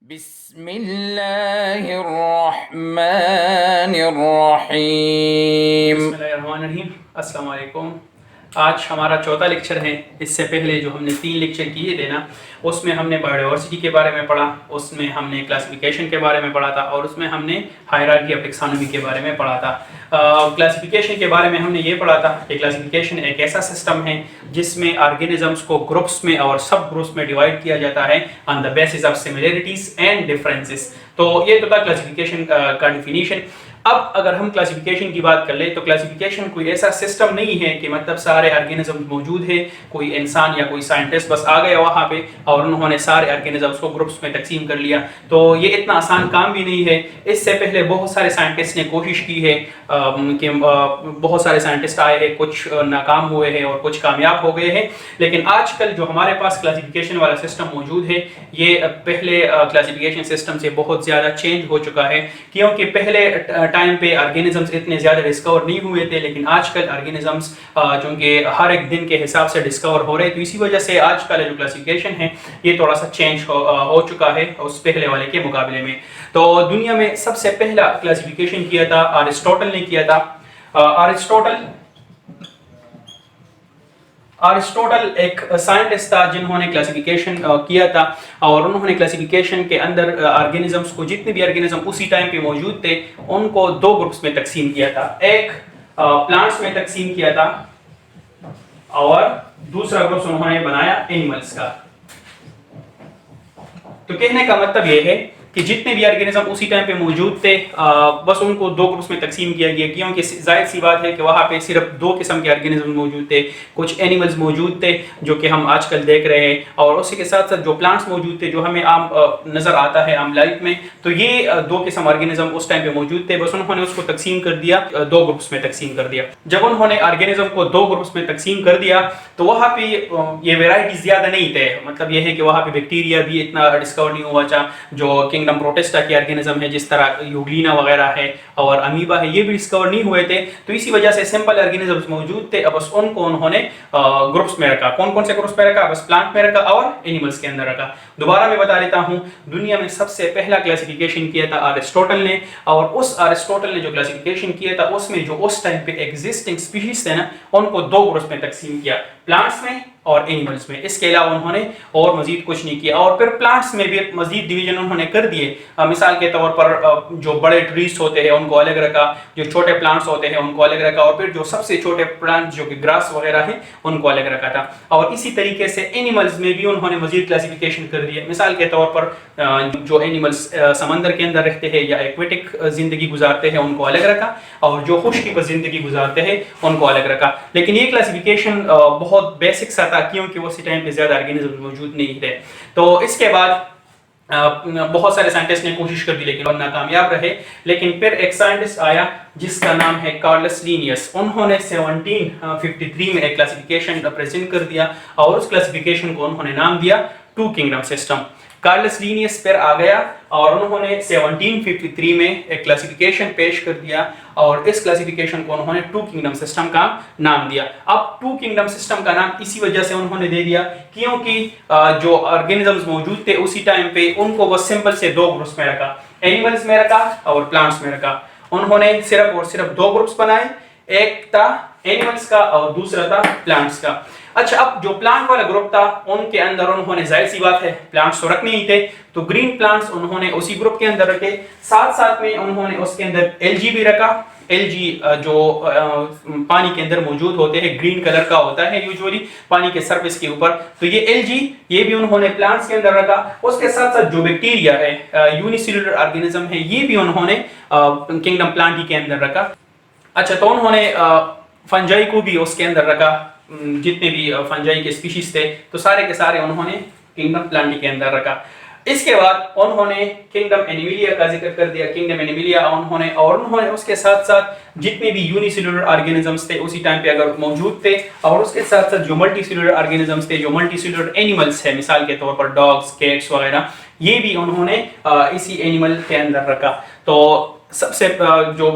बिस्मिल्लाहिर्रहमानिर्रहीम। बिस्मिल्लाहिर्रहमानिर्रहीम। अस्सलाम वालेकुम। आज हमारा चौथा लेक्चर है। इससे पहले जो हमने 3 लेक्चर किए थे ना, उसमें हमने बायोडाइवर्सिटी के बारे में पढ़ा, उसमें हमने क्लासिफिकेशन के बारे में पढ़ा था और उसमें हमने हायरार्की ऑफ टेक्सोनॉमी के बारे में पढ़ा था। क्लासिफिकेशन के बारे में हमने ये पढ़ा था कि क्लासिफिकेशन एक ऐसा सिस्टम है जिसमें ऑर्गेनिजम्स को ग्रुप्स में और सब ग्रुप्स में डिवाइड किया जाता है on the basis of similarities and differences. तो ये तो था क्लासिफिकेशन का डिफिनीशन। अब अगर हम क्लासिफिकेशन की बात कर ले तो क्लासिफिकेशन कोई ऐसा सिस्टम नहीं है कि मतलब सारे ऑर्गेनिज्म मौजूद है, कोई इंसान या कोई साइंटिस्ट बस आ गया वहां पे और उन्होंने सारे ऑर्गेनिजम्स को ग्रुप्स में तकसीम कर लिया। तो ये इतना आसान काम भी नहीं है। इससे पहले बहुत सारे साइंटिस्ट ने कोशिश की है कि बहुत सारे साइंटिस्ट आए हैं, कुछ नाकाम हुए हैं और कुछ कामयाब हो गए हैं। लेकिन आजकल जो हमारे पास क्लासिफिकेशन वाला सिस्टम मौजूद है, ये पहले क्लासिफिकेशन सिस्टम से बहुत ज़्यादा चेंज हो चुका है, क्योंकि पहले टाइम पे ऑर्गेनिजम्स इतने ज़्यादा डिस्कवर नहीं हुए थे, लेकिन आजकल ऑर्गेनिजम्स चूँकि हर एक दिन के हिसाब से डिस्कवर हो रहे हैं, तो इसी वजह से आज का जो क्लासिफिकेशन है ये थोड़ा सा चेंज हो चुका है उस पहले वाले के मुकाबले में। तो दुनिया में सबसे पहला क्लासिफिकेशन किया था अरिस्टोटल ने किया था। अरिस्टोटल एक साइंटिस्ट था जिन्होंने क्लासिफिकेशन किया था और उन्होंने क्लासिफिकेशन के अंदर ऑर्गेनिजम्स को, जितने भी ऑर्गेनिज्म उसी टाइम पे मौजूद थे, उनको 2 ग्रुप्स में तकसीम किया था। एक प्लांट्स में तकसीम किया था और दूसरा ग्रुप उन्होंने बनाया एनिमल्स का। तो कहने का मतलब यह है कि जितने भी ऑर्गेनिज्म उसी टाइम पे मौजूद थे, बस उनको 2 ग्रुप्स में तकसीम किया गया, क्योंकि जाहिर सी बात है कि वहाँ पे सिर्फ 2 किस्म के ऑर्गेनिज्म मौजूद थे। कुछ एनिमल्स मौजूद थे जो कि हम आजकल देख रहे हैं, और उसी के साथ साथ जो प्लांट्स मौजूद थे जो हमें आम नज़र आता है आम लाइफ में। तो ये 2 किस्म ऑर्गेनिज्म उस टाइम पे मौजूद थे, बस उन्होंने उसको तकसीम कर दिया, 2 ग्रुप्स में तकसीम कर दिया। जब उन्होंने ऑर्गेनिज्म को 2 ग्रुप्स में तकसीम कर दिया तो वहाँ पे ये वेराइटी ज़्यादा नहीं थे। मतलब ये है कि वहाँ पे बैक्टीरिया भी इतना डिस्कवर नहीं हुआ था, जो किंगडम प्रोटिस्टा के ऑर्गेनिज्म है, जिस तरह यूग्लिना वगैरह है और अमीबा है, ये भी डिस्कवर नहीं हुए थे। तो इसी वजह से सिंपल ऑर्गेनिजम्स मौजूद थे, अब बस उनको उन्होंने ग्रुप्स में रखा। कौन कौन से ग्रुप्स में रखा? बस प्लांट में रखा और एनिमल्स के अंदर रखा। दोबारा मैं बता देता हूं, दुनिया में सबसे पहला क्लासिफिकेशन किया था अरिस्टोटल ने, और उस अरिस्टोटल ने जो क्लासिफिकेशन किया था उसमें जो उस टाइम पे एग्जिस्टिंग स्पीशीज थे ना, उनको 2 ग्रुप्स में तकसीम किया, प्लांट्स में और एनिमल्स में। इसके अलावा उन्होंने और मजीद कुछ नहीं किया। और फिर प्लांट्स में भी मजीद डिवीजन उन्होंने कर दिए। मिसाल के तौर पर जो बड़े ट्रीज होते हैं उनको अलग रखा, जो छोटे प्लांट्स होते हैं उनको अलग रखा, और फिर जो सबसे छोटे प्लांट्स जो कि ग्रास वगैरह हैं उनको अलग रखा था। और इसी तरीके से एनिमल्स में भी उन्होंने मजीद क्लासिफिकेशन कर दिया। मिसाल के तौर पर जो एनिमल्स समंदर के अंदर रहते हैं या एक्वेटिक जिंदगी गुजारते हैं उनको अलग रखा, और जो खुश्की पर जिंदगी गुजारते हैं उनको अलग रखा। लेकिन ये क्लासिफिकेशन बहुत बेसिक सा था, क्योंकि उसी टाइम पे ज्यादा ऑर्गेनिज्म मौजूद नहीं थे। तो इसके बाद बहुत सारे साइंटिस्ट ने कोशिश कर दी लेकिन नाकामयाब रहे। लेकिन फिर एक साइंटिस्ट आया जिसका नाम है कार्लस लीनियस। उन्होंने 1753 में एक क्लासिफिकेशन प्रेजेंट कर दिया और उस क्लासिफिकेशन को उन्होंने नाम दिया 2 किंगडम सिस्टम। कार्लस लीनियस फिर आ गया और उन्होंने 1753 में एक क्लासिफिकेशन पेश कर दिया, और इस क्लासिफिकेशन को उन्होंने 2 किंगडम सिस्टम का नाम दिया। अब 2 किंगडम सिस्टम का नाम इसी वजह से उन्होंने दे दिया क्योंकि जो ऑर्गेनिजम्स मौजूद थे उसी टाइम पे उनको वो सिंपल से 2 ग्रुप्स में रखा, एनिमल्स में रखा और प्लांट्स में रखा। उन्होंने सिर्फ और सिर्फ 2 ग्रुप्स बनाए, एक था एनिमल्स का और दूसरा था प्लांट्स का। अच्छा, अब जो प्लांट वाला ग्रुप था उनके अंदर उन्होंने, जाहिर सी बात है प्लांट्स तो रखने ही थे, तो ग्रीन प्लांट्स उन्होंने उसी ग्रुप के अंदर रखे। साथ साथ में उन्होंने उसके अंदर एल्गी भी रखा। एल्गी जो पानी के अंदर मौजूद होते हैं, ग्रीन कलर का होता है यूजुअली पानी के सरफेस के ऊपर, तो ये एल्गी ये भी उन्होंने प्लांट्स के अंदर रखा। उसके साथ साथ जो बैक्टीरिया है, यूनिसेलुलर ऑर्गेनिज्म है, ये भी उन्होंने किंगडम प्लांट ही के अंदर रखा। अच्छा, तो उन्होंने फंजाई को भी उसके अंदर रखा, जितने भी फंजाई के स्पीशीज थे तो सारे के सारे उन्होंने किंगडम प्लांटी के अंदर रखा। इसके बाद उन्होंने किंगडम एनिमिलिया का जिक्र कर दिया। किंगडम एनिमिलिया उन्होंने उसके साथ साथ जितने भी यूनिसेलुलर ऑर्गेनिजम्स थे उसी टाइम पे अगर मौजूद थे, और उसके साथ साथ जो मल्टीसेलुलर ऑर्गेनिजम्स थे, जो मल्टीसेलुलर एनिमल्स है, मिसाल के तौर पर डॉग्स, कैट्स वगैरह, ये भी उन्होंने इसी एनिमल के अंदर रखा। तो सबसे जो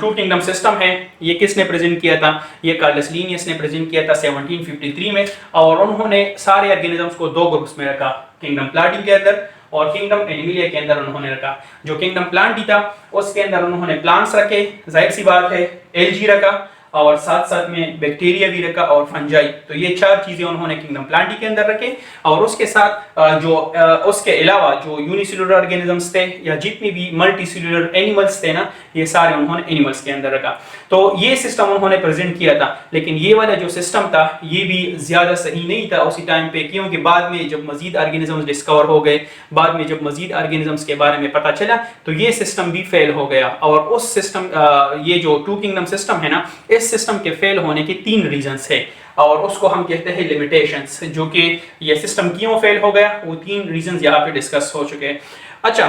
2 किंगडम सिस्टम है ये किसने प्रेजेंट किया था? ये कार्लस लीनियस ने प्रेजेंट किया था 1753 में, और उन्होंने सारे ऑर्गेनिजम्स को 2 ग्रुप्स में रखा, किंगडम प्लाटी के अंदर और किंगडम एनिमलिया के अंदर उन्होंने रखा। जो किंगडम प्लांटी था उसके अंदर उन्होंने प्लांट्स रखे, जाहिर सी बात है एल्गी रखा, और साथ साथ में बैक्टीरिया भी रखा और फंजाई। तो ये 4 चीजें उन्होंने किंगडम प्लांटी के अंदर रखे। और उसके साथ उसके अलावा जो यूनिसेलुलर ऑर्गेनिजम्स थे या जितनी भी मल्टीसेलुलर एनिमल्स थे ना, ये सारे उन्होंने एनिमल्स के अंदर रखा। तो ये सिस्टम उन्होंने प्रेजेंट किया था। लेकिन ये वाला जो सिस्टम था ये भी ज्यादा सही नहीं था उसी टाइम पे, क्योंकि बाद में जब मजीद ऑर्गेनिजम्स डिस्कवर हो गए, बाद में जब मजीद ऑर्गेनिजम्स के बारे में पता चला, तो ये सिस्टम भी फेल हो गया। और उस सिस्टम ये जो टू किंगडम सिस्टम है ना, इस सिस्टम के फेल होने के 3 रीजंस है, और उसको हम कहते हैं लिमिटेशंस। जो कि ये सिस्टम क्यों फेल हो गया, वो 3 रीजंस यहाँ पे डिस्कस हो चुके हैं। अच्छा,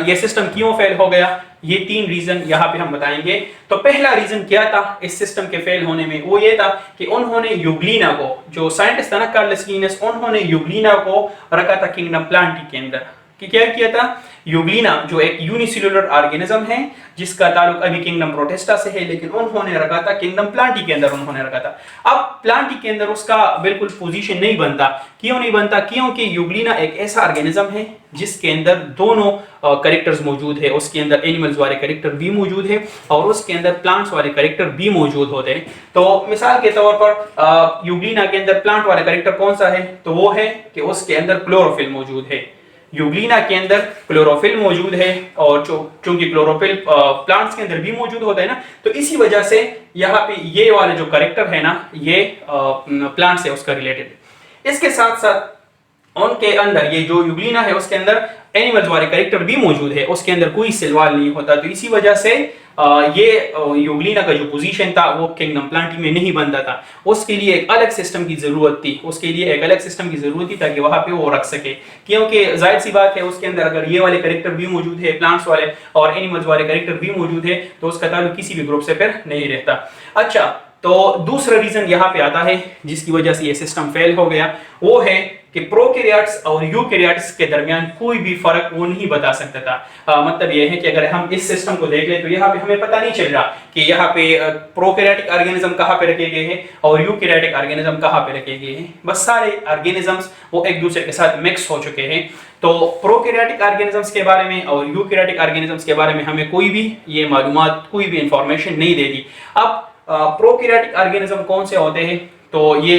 ये सिस्टम क्यों फेल हो गया, ये 3 रीजन यहाँ पे हम बताएंगे। तो पहला रीजन क्या था इस सिस्टम के फेल होने में, वो ये था कि उन्होंने यूग्लिना को, जो साइंटिस्ट था ना कार्लस लिनस, उन्होंने यूग्लिना को रखा था किंगडम प्लांटी के अंदर। कि क्या किया था, यूग्लिना जो एक यूनिसेलुलर ऑर्गेनिज्म है जिसका ताल्लुक अभी किंगडम प्रोटिस्टा से है, लेकिन उन्होंने रखा था किंगडम प्लांटी के अंदर उन्होंने रखा था। अब प्लांटी के अंदर उसका बिल्कुल पोजीशन नहीं बनता। क्यों नहीं बनता, क्योंकि यूग्लिना एक ऐसा ऑर्गेनिज्म है जिसके अंदर दोनों कैरेक्टर्स मौजूद है। उसके अंदर एनिमल्स वाले कैरेक्टर भी मौजूद है और उसके अंदर प्लांट्स वाले कैरेक्टर भी मौजूद होते हैं। तो मिसाल के तौर पर यूग्लिना के अंदर प्लांट वाला कैरेक्टर कौन सा है, तो वो है कि उसके अंदर क्लोरोफिल मौजूद है। यूग्लिना के अंदर क्लोरोफिल मौजूद है, और चूंकि क्लोरोफिल प्लांट्स के अंदर भी मौजूद होता है ना, तो इसी वजह से यहाँ पे ये वाले जो कैरेक्टर है ना, ये प्लांट से उसका रिलेटेड। इसके साथ साथ उनके अंदर ये जो यूग्लिना है उसके अंदर एनिमल्स वाले कैरेक्टर भी मौजूद है, उसके अंदर कोई सवाल नहीं होता। तो इसी वजह से ये यूग्लिना का जो पोजीशन था वो किंगडम प्लांटी में नहीं बनता था। उसके लिए एक अलग सिस्टम की जरूरत थी, उसके लिए एक अलग सिस्टम की जरूरत थी ताकि वहां पे वो रख सके। क्योंकि जाहिर सी बात है उसके अंदर अगर ये वाले कैरेक्टर भी मौजूद है, प्लांट्स वाले और एनिमल्स वाले कैरेक्टर भी मौजूद है, तो उसका ताल्लुक किसी भी ग्रुप से फिर नहीं रहता। अच्छा, तो दूसरा रीजन यहाँ पे आता है जिसकी वजह से ये सिस्टम फेल हो गया, वो है कि प्रोकैरियोट्स और यूकैरियोट्स के दरमियान कोई भी फर्क वो नहीं बता सकता था। मतलब ये है कि अगर हम इस सिस्टम को देख लें तो यहाँ पे हमें पता नहीं चल रहा कि यहाँ पे प्रोकैरियोटिक ऑर्गेनिज्म कहाँ पे रखे गए हैं और यूकैरियोटिक ऑर्गेनिज्म कहाँ पे रखे गए हैं। बस सारे ऑर्गेनिजम्स वो एक दूसरे के साथ मिक्स हो चुके हैं। तो प्रोकैरियोटिक ऑर्गेनिजम्स के बारे में और यूकैरियोटिक ऑर्गेनिजम्स के बारे में हमें कोई भी ये मालूमात, कोई भी इंफॉर्मेशन नहीं दे दी। अब प्रोकैरियोटिक ऑर्गेनिज्म कौन से होते हैं, तो ये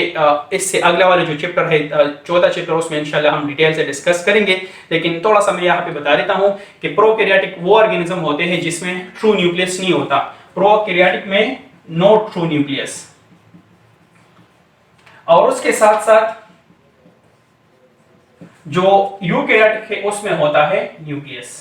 इससे अगला वाला जो चैप्टर है, चौथा चैप्टर, उसमें इंशाल्लाह हम डिटेल से डिस्कस करेंगे। लेकिन थोड़ा सा मैं यहाँ पे बता देता हूँ कि प्रोकैरियोटिक वो ऑर्गेनिज्म होते हैं जिसमें ट्रू न्यूक्लियस नहीं होता। प्रोकैरियोटिक में नो ट्रू न्यूक्लियस, और उसके साथ साथ जो यूकैरियोटिक है उसमें होता है न्यूक्लियस।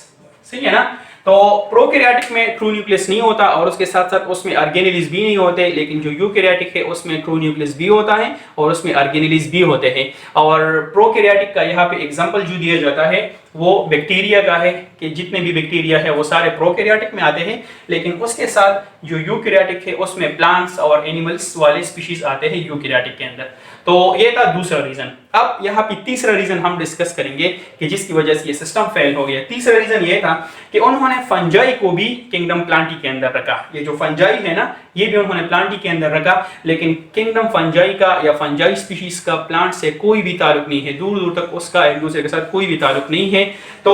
सही है ना। तो प्रोकैरियोटिक में ट्रू न्यूक्लियस नहीं होता और उसके साथ साथ उसमें ऑर्गेनेलिज भी नहीं होते, लेकिन जो यूकैरियोटिक है उसमें ट्रू न्यूक्लियस भी होता है और उसमें ऑर्गेनेलिज भी होते हैं। और प्रोकैरियोटिक का यहाँ पे एग्जांपल जो दिया जाता है वो बैक्टीरिया का है कि जितने भी बैक्टीरिया है वो सारे प्रोकैरियोटिक में आते हैं, लेकिन उसके साथ जो यूकैरियोटिक है उसमें प्लांट्स और एनिमल्स वाले स्पीशीज आते हैं यूकैरियोटिक के अंदर। तो ये था दूसरा रीजन। अब यहाँ पे तीसरा रीजन हम डिस्कस करेंगे कि जिसकी वजह से ये सिस्टम फेल हो गया। तीसरा रीजन ये था कि उन्होंने फंजाई को भी किंगडम प्लांटी के अंदर रखा। ये जो फंजाई है ना, ये भी उन्होंने प्लांटी के अंदर रखा, लेकिन किंगडम फंजाई का या फंजाई स्पीशीज का प्लांट से कोई भी ताल्लुक नहीं है, दूर दूर तक उसका एक दूसरे के साथ कोई भी ताल्लुक नहीं है। तो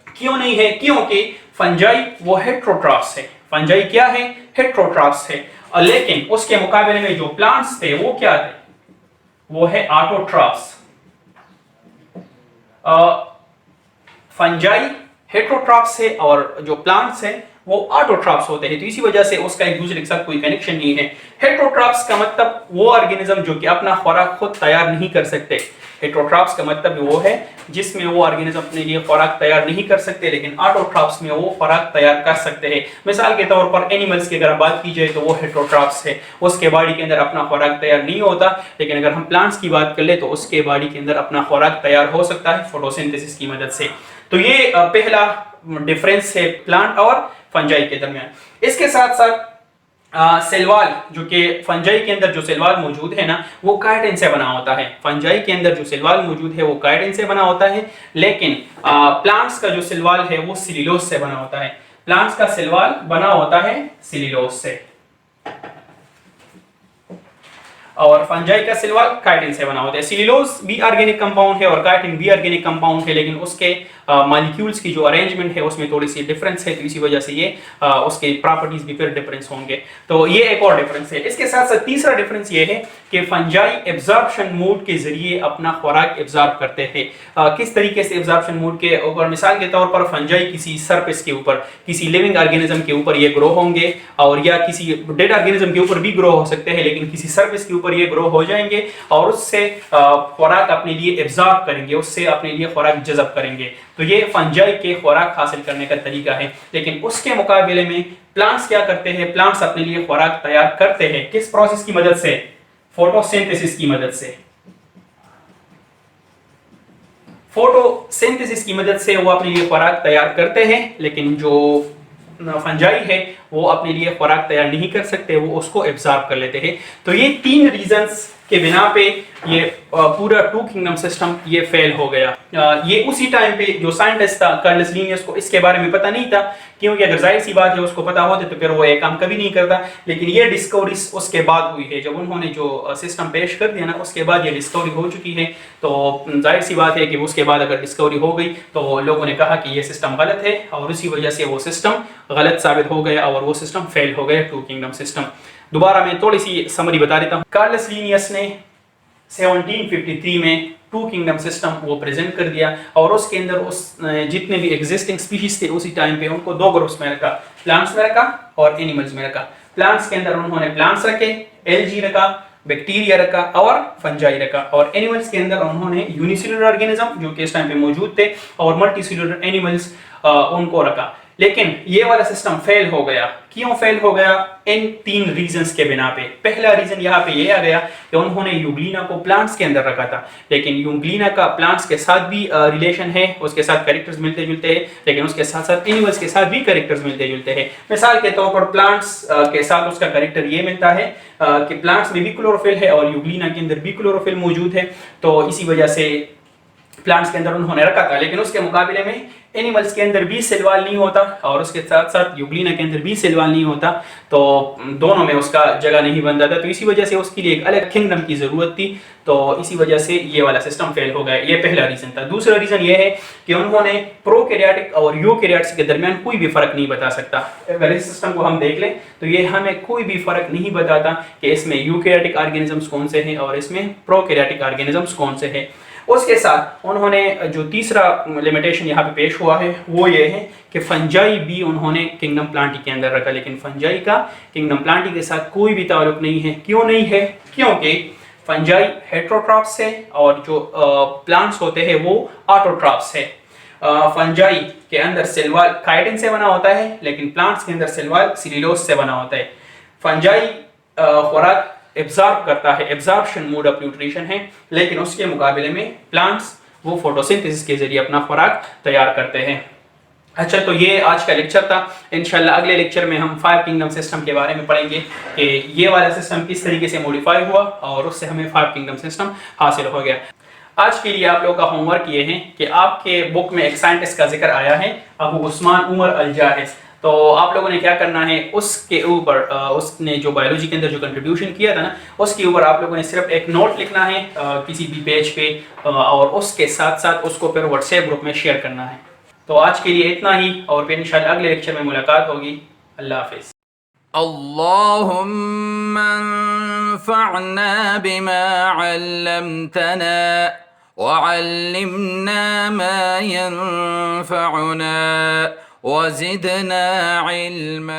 क्यों नहीं है, क्योंकि फंजाई वो हेट्रोट्रॉप्स है। फंजाई क्या है, हेट्रोट्रॉप्स है। लेकिन उसके मुकाबले में जो प्लांट्स थे वो क्या थे, वो है ऑटोट्रॉप्स। फंजाई हेट्रोट्रॉप्स है और जो प्लांट्स है वो ऑटोट्रॉप्स होते हैं। तो इसी वजह से उसका एक दूसरे के साथ कोई कनेक्शन नहीं है। हेट्रोट्रॉप्स का मतलब वो ऑर्गेनिज्म जो कि अपना खुराक खुद तैयार नहीं कर सकते। हेट्रोट्रॉप्स का मतलब वो है जिसमें वो ऑर्गेनिज्म अपने लिए खुराक तैयार नहीं कर सकते, लेकिन ऑटोट्रॉप्स में वो खुराक तैयार कर सकते हैं। मिसाल के तौर पर एनिमल्स की अगर बात की जाए तो वो हेट्रोट्रॉप्स है, उसके बॉडी के अंदर अपना खुराक तैयार नहीं होता। लेकिन अगर हम प्लांट्स की बात कर ले तो उसके बॉडी के अंदर अपना खुराक तैयार हो सकता है फोटोसिंथेसिस की मदद से। तो ये पहला डिफरेंस है प्लांट और फंजाई के दरमियान। इसके साथ साथ सेलवाल, जो कि फंजाई के अंदर जो सेलवाल मौजूद है ना वो काइटिन से बना होता है। फंजाई के अंदर जो सेलवाल मौजूद है वो काइटिन से बना होता है, लेकिन प्लांट्स का जो सेलवाल है वो सेल्यूलोज से बना होता है। प्लांट्स का सेलवाल बना होता है सेल्यूलोज से। और फंजाई का सिल्वाल काइटिन से बना होता है। सेल्यूलोज भी ऑर्गेनिक कंपाउंड है और काइटिन भी ऑर्गेनिक कंपाउंड है, लेकिन उसके मॉलिक्यूल्स की जो अरेंजमेंट है उसमें थोड़ी सी डिफरेंस है, तो इसी वजह से ये उसके प्रॉपर्टीज भी फिर डिफरेंस होंगे। तो ये एक और डिफरेंस है। इसके साथ साथ तीसरा डिफरेंस ये है कि फंजाई एब्जॉर्प्शन मोड के जरिए अपना खुराक एब्जॉर्ब करते हैं। किस तरीके से एब्जॉर्प्शन मोड के ऊपर? मिसाल के तौर पर फंजाई किसी सरफेस के ऊपर, किसी लिविंग ऑर्गेनिज्म के ऊपर ये ग्रो होंगे, और या किसी डेड ऑर्गेनिज्म के ऊपर भी ग्रो हो सकते हैं, लेकिन किसी सरफेस के ऊपर ये ग्रो हो जाएंगे और उससे खुराक अपने लिए एब्जॉर्ब करेंगे, उससे अपने लिए खुराक जज़ब करेंगे। तो ये फंजाई के खुराक हासिल करने का तरीका है। लेकिन उसके मुकाबले में प्लांट्स क्या करते हैं? प्लांट्स अपने लिए खुराक तैयार करते हैं किस प्रोसेस की मदद से? फोटोसिंथेसिस की मदद से। फोटोसिंथेसिस की मदद से वो अपने लिए खुराक तैयार करते हैं, लेकिन जो फंजाई है वो अपने लिए खुराक तैयार नहीं कर सकते, वो उसको एब्जॉर्ब कर लेते हैं। तो ये तीन रीजंस के बिना पे ये पूरा टू किंगडम सिस्टम ये फेल हो गया। ये उसी टाइम पे जो साइंटिस्ट था कार्लस लिनियस को इसके बारे में पता नहीं था, क्योंकि अगर जाहिर सी बात है उसको पता होते तो फिर वो ये काम कभी नहीं करता। लेकिन ये डिस्कवरी उसके बाद हुई है, जब उन्होंने जो सिस्टम पेश कर दिया ना उसके बाद ये डिस्कवरी हो चुकी है। तो जाहिर सी बात है कि उसके बाद अगर डिस्कवरी हो गई तो लोगों ने कहा कि ये सिस्टम गलत है, और उसी वजह से वो सिस्टम गलत साबित हो गया और वो सिस्टम फेल हो गया, टू किंगडम सिस्टम। दोबारा मैं थोड़ी सी समरी बता देता हूँ। कार्लस लिनियस ने 1753 में टू किंगडम सिस्टम वो प्रेजेंट कर दिया, और उसके अंदर उस जितने भी एग्जिस्टिंग स्पीशीज थे उसी टाइम पे उनको दो ग्रुप्स में रखा, प्लांट्स में रखा और एनिमल्स में रखा। प्लांट्स के अंदर उन्होंने प्लांट्स रखे, एल्गी रखा, बैक्टीरिया रखा और फंजाई रखा, और एनिमल्स के अंदर उन्होंने यूनिसेलुलर ऑर्गेनिज्म जो कि इस टाइम पे मौजूद थे और मल्टीसेलुलर एनिमल्स उनको रखा। लेकिन ये वाला सिस्टम फेल हो गया। क्यों फेल हो गया? इन तीन रीजंस के बिना पे। पहला रीजन यहाँ पे ये आ गया कि उन्होंने यूग्लिना को प्लांट्स के अंदर रखा था, लेकिन यूग्लिना का प्लांट्स के साथ भी रिलेशन है, उसके साथ कैरेक्टर्स मिलते जुलते हैं, लेकिन उसके साथ साथ एनिमल्स के साथ भी कैरेक्टर्स मिलते जुलते हैं। मिसाल के तौर पर प्लांट्स के साथ उसका कैरेक्टर ये मिलता है कि प्लांट्स में भी क्लोरोफिल है और यूग्लिना के अंदर भी क्लोरोफिल मौजूद है, तो इसी वजह से प्लांट्स के अंदर उन्होंने रखा था। लेकिन उसके मुकाबले में एनिमल्स के अंदर भी सेल वॉल नहीं होता और उसके साथ साथ यूग्लिना के अंदर भी सेल वॉल नहीं होता, तो दोनों में उसका जगह नहीं बनता था। तो इसी वजह से उसके लिए एक अलग किंगडम की जरूरत थी, तो इसी वजह से ये वाला सिस्टम फेल हो गया। ये पहला रीजन था। दूसरा रीजन ये है कि उन्होंने प्रोकैरियोटिक और यूकैरियोट्स के दरमियान कोई भी फर्क नहीं बता सकता। अगर इस सिस्टम को हम देख लें तो ये हमें कोई भी फर्क नहीं बताता कि इसमें यूकैरियोटिक ऑर्गेनिजम्स कौन से हैं और इसमें प्रोकैरियोटिक ऑर्गेनिजम्स कौन से हैं। उसके साथ उन्होंने जो तीसरा लिमिटेशन यहाँ पे पेश हुआ है वो ये है कि फंजाई भी उन्होंने किंगडम प्लांटी के अंदर रखा, लेकिन फंजाई का किंगडम प्लांटी के साथ कोई भी ताल्लुक नहीं है। क्यों नहीं है? क्योंकि फंजाई हेटेरोट्रॉप्स है और जो प्लांट्स होते हैं वो ऑटोट्रॉप्स है। फंजाई के अंदर सेल वॉल काइटिन से बना होता है, लेकिन प्लांट्स के अंदर सेल वॉल सेल्यूलोज से बना होता है। फंजाई खुराक एब्जॉर्ब करता है, एब्जॉर्प्शन मोड ऑफ न्यूट्रिशन है, लेकिन उसके मुकाबले में प्लांट्स वो फोटोसिंथेसिस के जरिए अपना खुराक तैयार करते हैं। अच्छा, तो ये आज का लेक्चर था। इंशाल्लाह अगले लेक्चर में हम 5 किंगडम सिस्टम के बारे में पढ़ेंगे कि ये वाला सिस्टम किस तरीके से मॉडिफाई हुआ और उससे हमें 5 किंगडम सिस्टम हासिल हो गया। आज के लिए आप लोगों का होमवर्क ये है कि आपके बुक में एक साइंटिस्ट का जिक्र आया है, अबू उस्मान उमर अल-जाहिज। तो आप लोगों ने क्या करना है, उसके ऊपर उसने जो बायोलॉजी के अंदर जो कंट्रीब्यूशन किया था ना, उसके ऊपर आप लोगों ने सिर्फ एक नोट लिखना है किसी भी पेज पे, और उसके साथ साथ उसको फिर व्हाट्सएप ग्रुप में शेयर करना है। तो आज के लिए इतना ही, और फिर इंशाल्लाह अगले लेक्चर में मुलाकात होगी। अल्लाह हाफिज़। अल्लाहुम्मा अंफ़अना बिमा अल्लमतना वअल्लिमना मा यंफ़अुना वज़िदना इल्मा।